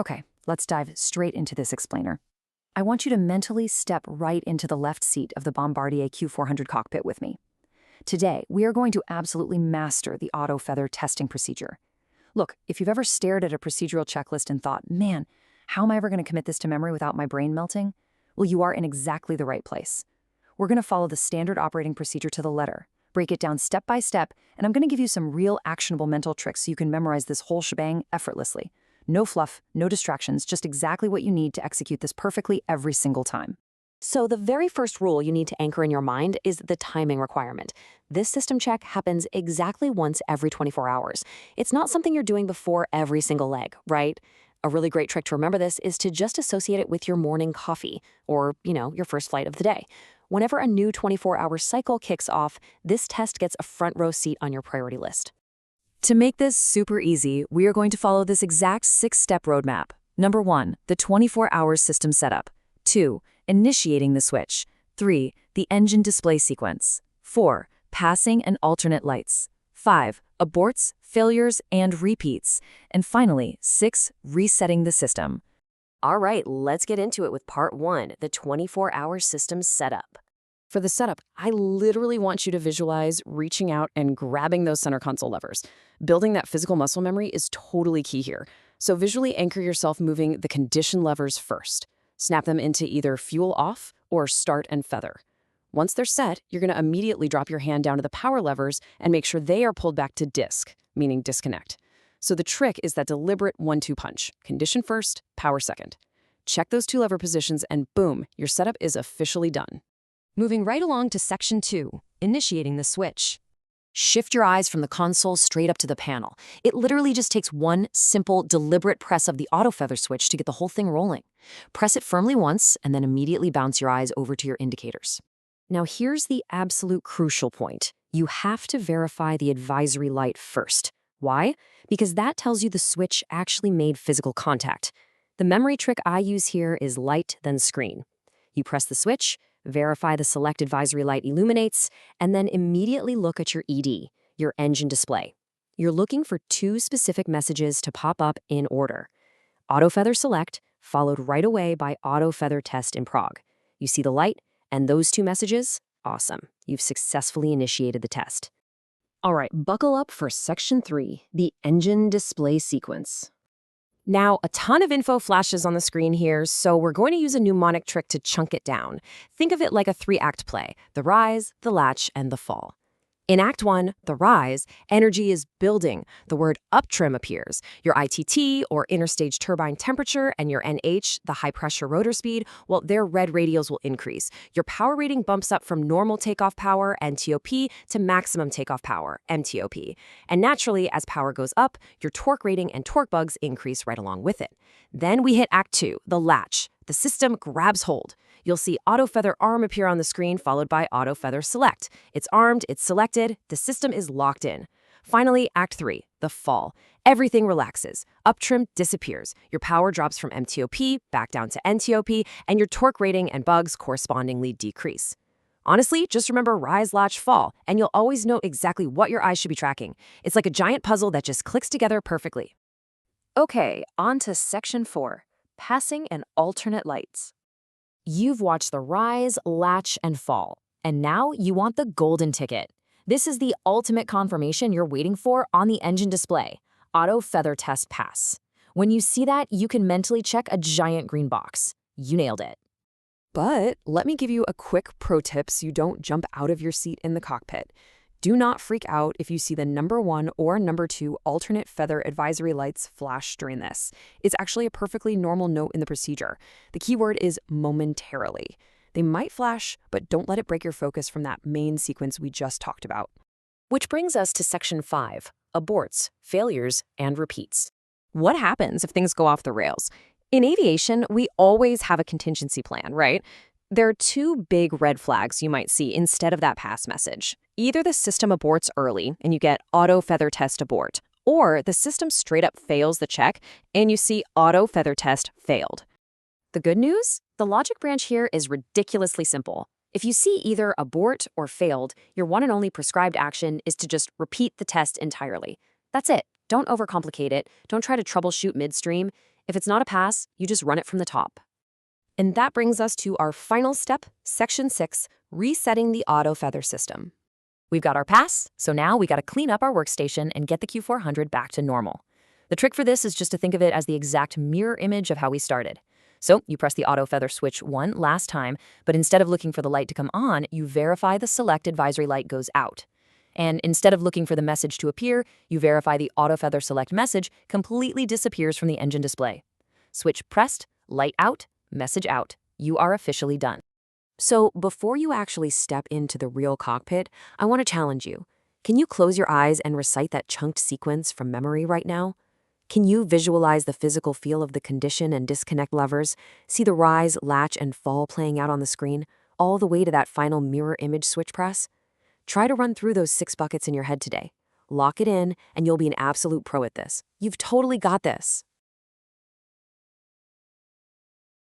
Okay, let's dive straight into this explainer. I want you to mentally step right into the left seat of the Bombardier Q400 cockpit with me. Today, we are going to absolutely master the Autofeather testing procedure. Look, if you've ever stared at a procedural checklist and thought, man, how am I ever going to commit this to memory without my brain melting? Well, you are in exactly the right place. We're going to follow the standard operating procedure to the letter, break it down step by step, and I'm going to give you some real actionable mental tricks so you can memorize this whole shebang effortlessly. No fluff, no distractions, just exactly what you need to execute this perfectly every single time. So the very first rule you need to anchor in your mind is the timing requirement. This system check happens exactly once every 24 hours. It's not something you're doing before every single leg, right? A really great trick to remember this is to just associate it with your morning coffee or, your first flight of the day. Whenever a new 24-hour cycle kicks off, this test gets a front row seat on your priority list. To make this super easy, we are going to follow this exact 6-step roadmap. Number 1, the 24-hour system setup. 2, initiating the switch. 3, the engine display sequence. 4, passing and alternate lights. 5, aborts, failures, and repeats. And finally, 6, resetting the system. All right, let's get into it with part 1, the 24-hour system setup. For the setup, I literally want you to visualize reaching out and grabbing those center console levers. Building that physical muscle memory is totally key here. So visually anchor yourself moving the condition levers first. Snap them into either fuel off or start and feather. Once they're set, you're going to immediately drop your hand down to the power levers and make sure they are pulled back to disk, meaning disconnect. So the trick is that deliberate 1-2 punch. Condition first, power second. Check those 2 lever positions and boom, your setup is officially done. Moving right along to section 2, initiating the switch. Shift your eyes from the console straight up to the panel. It literally just takes one simple, deliberate press of the Autofeather switch to get the whole thing rolling. Press it firmly once and then immediately bounce your eyes over to your indicators. Now here's the absolute crucial point. You have to verify the advisory light first. Why? Because that tells you the switch actually made physical contact. The memory trick I use here is light then screen. You press the switch, verify the select advisory light illuminates, and then immediately look at your ED, your engine display. You're looking for 2 specific messages to pop up in order. Autofeather select, followed right away by Autofeather test in prog. You see the light, and those 2 messages? Awesome. You've successfully initiated the test. All right, buckle up for section 3, the engine display sequence. Now, a ton of info flashes on the screen here, so we're going to use a mnemonic trick to chunk it down. Think of it like a 3-act play: the rise, the latch, and the fall. In Act 1, the rise, energy is building. The word uptrim appears. Your ITT, or interstage turbine temperature, and your NH, the high-pressure rotor speed, well, their red radials will increase. Your power rating bumps up from normal takeoff power, NTOP, to maximum takeoff power, MTOP. And naturally, as power goes up, your torque rating and torque bugs increase right along with it. Then we hit Act 2, the latch. The system grabs hold. You'll see Autofeather arm appear on the screen, followed by Autofeather select. It's armed, it's selected, the system is locked in. Finally, Act 3, the fall. Everything relaxes. Uptrim disappears. Your power drops from MTOP back down to NTOP, and your torque rating and bugs correspondingly decrease. Honestly, just remember rise, latch, fall, and you'll always know exactly what your eyes should be tracking. It's like a giant puzzle that just clicks together perfectly. Okay, on to section 4, passing and alternate lights. You've watched the rise, latch, and fall, and now you want the golden ticket. This is the ultimate confirmation you're waiting for on the engine display: Autofeather Test Pass. When you see that, you can mentally check a giant green box. You nailed it. But let me give you a quick pro tip so you don't jump out of your seat in the cockpit. Do not freak out if you see the number 1 or number 2 alternate feather advisory lights flash during this. It's actually a perfectly normal note in the procedure. The key word is momentarily. They might flash, but don't let it break your focus from that main sequence we just talked about. Which brings us to section 5, aborts, failures, and repeats. What happens if things go off the rails? In aviation, we always have a contingency plan, right? There are 2 big red flags you might see instead of that pass message. Either the system aborts early and you get Autofeather Test abort, or the system straight up fails the check and you see Autofeather Test failed. The good news? The logic branch here is ridiculously simple. If you see either abort or failed, your one and only prescribed action is to just repeat the test entirely. That's it. Don't overcomplicate it. Don't try to troubleshoot midstream. If it's not a pass, you just run it from the top. And that brings us to our final step, Section 6, resetting the Autofeather system. We've got our pass, so now we got to clean up our workstation and get the Q400 back to normal. The trick for this is just to think of it as the exact mirror image of how we started. So you press the Autofeather switch one last time, but instead of looking for the light to come on, you verify the select advisory light goes out. And instead of looking for the message to appear, you verify the Autofeather select message completely disappears from the engine display. Switch pressed, light out, message out. You are officially done. So before you actually step into the real cockpit, I want to challenge you. Can you close your eyes and recite that chunked sequence from memory right now? Can you visualize the physical feel of the condition and disconnect levers, see the rise, latch, and fall playing out on the screen, all the way to that final mirror image switch press? Try to run through those 6 buckets in your head today. Lock it in, and you'll be an absolute pro at this. You've totally got this.